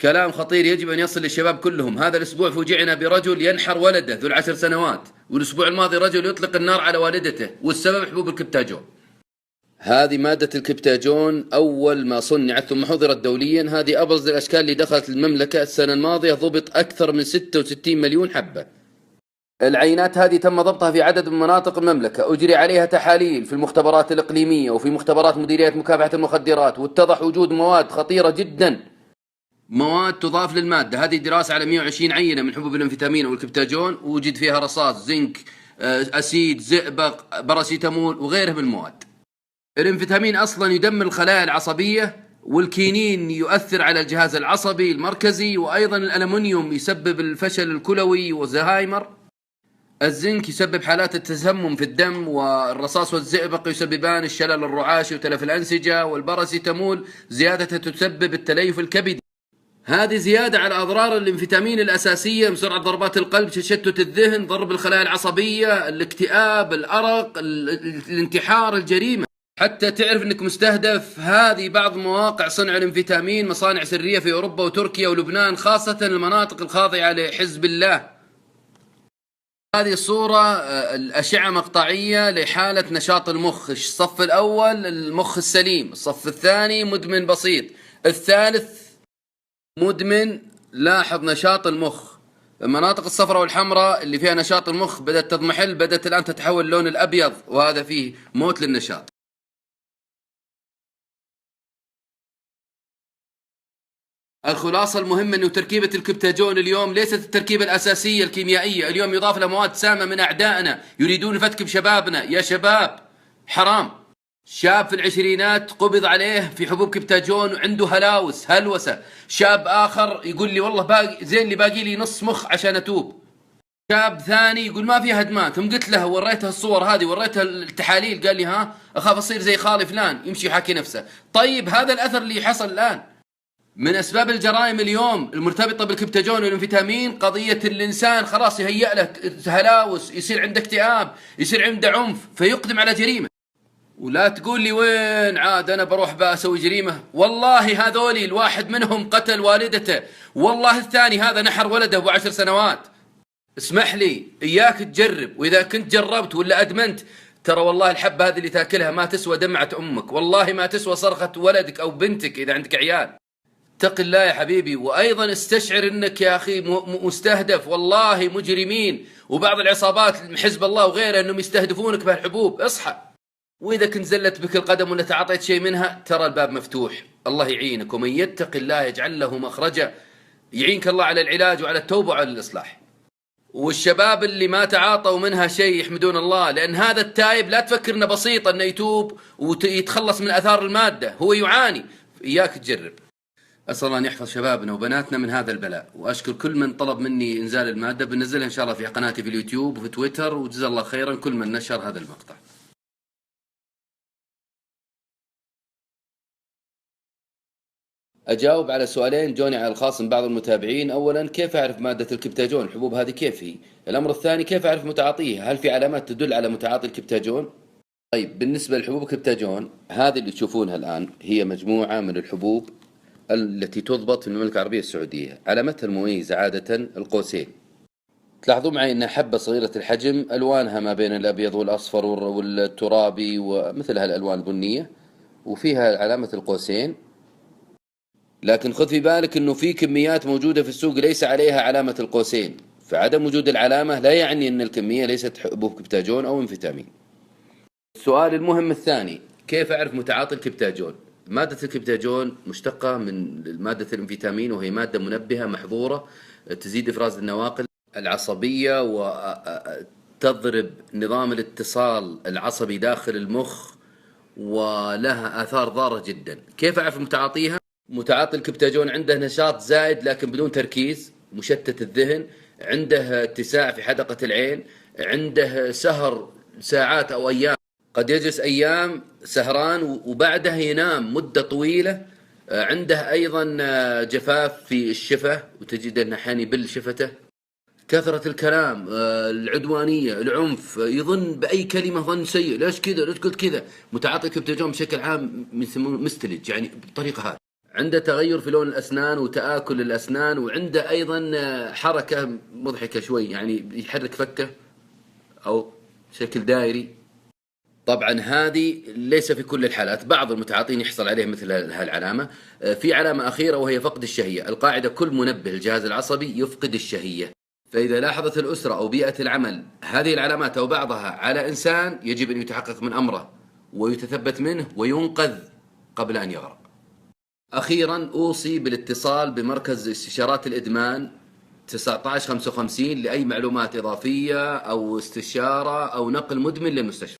كلام خطير يجب أن يصل للشباب كلهم. هذا الأسبوع فوجئنا برجل ينحر ولده ذو ال10 سنوات، والأسبوع الماضي رجل يطلق النار على والدته، والسبب حبوب الكبتاجون. هذه مادة الكبتاجون أول ما صنعت ثم حضرت دوليا، هذه أبرز الأشكال اللي دخلت المملكة السنة الماضية، ضبط أكثر من 66 مليون حبة. العينات هذه تم ضبطها في عدد من مناطق المملكة، أجري عليها تحاليل في المختبرات الإقليمية وفي مختبرات مديرية مكافحة المخدرات، واتضح وجود مواد خطيرة جدا، مواد تضاف للمادة. هذه دراسة على 120 عينة من حبوب الانفيتامين والكبتاجون، ووجد فيها رصاص، زنك، أسيد، زئبق، باراسيتامول وغيرها من المواد. الانفيتامين أصلا يدمر الخلايا العصبية، والكينين يؤثر على الجهاز العصبي المركزي، وأيضا الألمنيوم يسبب الفشل الكلوي وزهايمر. الزنك يسبب حالات التسمم في الدم، والرصاص والزئبق يسببان الشلل الرعاشي وتلف الأنسجة، والباراسيتامول زيادته تسبب التليف الكبدي. هذه زيادة على أضرار الانفيتامين الأساسية، سرعة ضربات القلب، تشتت الذهن، ضرب الخلايا العصبية، الاكتئاب، الأرق، الانتحار، الجريمة. حتى تعرف أنك مستهدف. هذه بعض مواقع صنع الانفيتامين، مصانع سرية في أوروبا وتركيا ولبنان، خاصة المناطق الخاضعة لحزب الله. هذه الصورة الأشعة مقطعية لحالة نشاط المخ. الصف الأول المخ السليم، الصف الثاني مدمن بسيط، الثالث مدمن. لاحظ نشاط المخ. المناطق الصفراء والحمراء اللي فيها نشاط المخ بدأت تضمحل، بدأت الآن تتحول اللون الأبيض، وهذا فيه موت للنشاط. الخلاصة المهمة أنه تركيبة الكبتاجون اليوم ليست التركيبة الأساسية الكيميائية. اليوم يضاف لها مواد سامة من أعدائنا يريدون الفتك بشبابنا. يا شباب حرام. شاب في العشرينات قبض عليه في حبوب كبتاجون وعنده هلوسة. شاب آخر يقول لي والله باقي زين لي، باقي لي نص مخ عشان أتوب. شاب ثاني يقول ما في هدمان. ثم قلت له، وريته الصور هذه، وريته التحاليل، قال لي ها أخاف أصير زي خالي فلان، يمشي يحاكي نفسه. طيب هذا الأثر اللي حصل الآن. من أسباب الجرائم اليوم المرتبطة بالكبتاجون والانفيتامين قضية الإنسان خلاص يهيأ له هلاوس، يصير عنده اكتئاب، يصير عنده عنف، فيقدم على جريمة. ولا تقول لي وين عاد أنا بروح بأسوي جريمة. والله هذولي الواحد منهم قتل والدته، والله الثاني هذا نحر ولده ب10 سنوات. اسمح لي، إياك تجرب، وإذا كنت جربت ولا أدمنت، ترى والله الحبة هذه اللي تاكلها ما تسوى دمعة أمك، والله ما تسوى صرخة ولدك أو بنتك إذا عندك عيال. اتق الله يا حبيبي. وأيضا استشعر أنك يا أخي مستهدف، والله مجرمين وبعض العصابات حزب الله وغيره أنهم يستهدفونك بهالحبوب. اصحى. وإذا كنت زلت بك القدم ولا تعاطيت شيء منها، ترى الباب مفتوح. الله يعينك، ومن يتق الله يجعل له مخرجا. يعينك الله على العلاج وعلى التوبة وعلى الإصلاح. والشباب اللي ما تعاطوا منها شيء يحمدون الله، لأن هذا التائب لا تفكر انه بسيط انه يتوب ويتخلص من أثار المادة، هو يعاني. إياك تجرب. أسأل الله أن يحفظ شبابنا وبناتنا من هذا البلاء، وأشكر كل من طلب مني إنزال المادة. بنزلها إن شاء الله في قناتي في اليوتيوب وفي تويتر، وجزا الله خيرا كل من نشر هذا المقطع. أجاوب على سؤالين جوني على الخاص من بعض المتابعين. أولا، كيف أعرف مادة الكبتاجون؟ الحبوب هذه كيف هي؟ الأمر الثاني، كيف أعرف متعاطيه؟ هل في علامات تدل على متعاطي الكبتاجون؟ طيب، بالنسبة لحبوب الكبتاجون، هذه اللي تشوفونها الآن هي مجموعة من الحبوب التي تضبط في المملكة العربية السعودية. علامتها المميزة عادة القوسين. تلاحظوا معي أنها حبة صغيرة الحجم، ألوانها ما بين الأبيض والأصفر والترابي ومثل هالألوان البنية، وفيها علامة القوسين. لكن خذ في بالك أنه في كميات موجودة في السوق ليس عليها علامة القوسين، فعدم وجود العلامة لا يعني أن الكمية ليست حبوب كبتاجون أو انفيتامين. السؤال المهم الثاني، كيف أعرف متعاطي الكبتاجون؟ مادة الكبتاجون مشتقة من مادة الانفيتامين، وهي مادة منبهة محظورة تزيد إفراز النواقل العصبية وتضرب نظام الاتصال العصبي داخل المخ، ولها آثار ضارة جدا. كيف أعرف متعاطيها؟ متعاطي الكبتاجون عنده نشاط زائد لكن بدون تركيز، مشتت الذهن، عنده اتساع في حدقة العين، عنده سهر ساعات أو أيام، قد يجلس أيام سهران وبعدها ينام مدة طويلة. عنده أيضا جفاف في الشفة، وتجد أنه أحيانا يبل شفته. كثرة الكلام، العدوانية، العنف، يظن بأي كلمة ظن سيء، ليش كذا، ليش قلت كذا. متعاطي الكبتاجون بشكل عام يسمونه مستلج، يعني بالطريقة هذه. عنده تغير في لون الأسنان وتآكل الأسنان، وعنده أيضا حركة مضحكة شوي، يعني يحرك فكه أو شكل دائري. طبعا هذه ليس في كل الحالات، بعض المتعاطين يحصل عليه مثل هالعلامة. في علامة أخيرة وهي فقد الشهية. القاعدة: كل منبه الجهاز العصبي يفقد الشهية. فإذا لاحظت الأسرة أو بيئة العمل هذه العلامات أو بعضها على إنسان، يجب أن يتحقق من أمره ويتثبت منه وينقذ قبل أن يغرق. أخيرا أوصي بالاتصال بمركز استشارات الإدمان 1955 لأي معلومات إضافية أو استشارة أو نقل مدمن للمستشفى.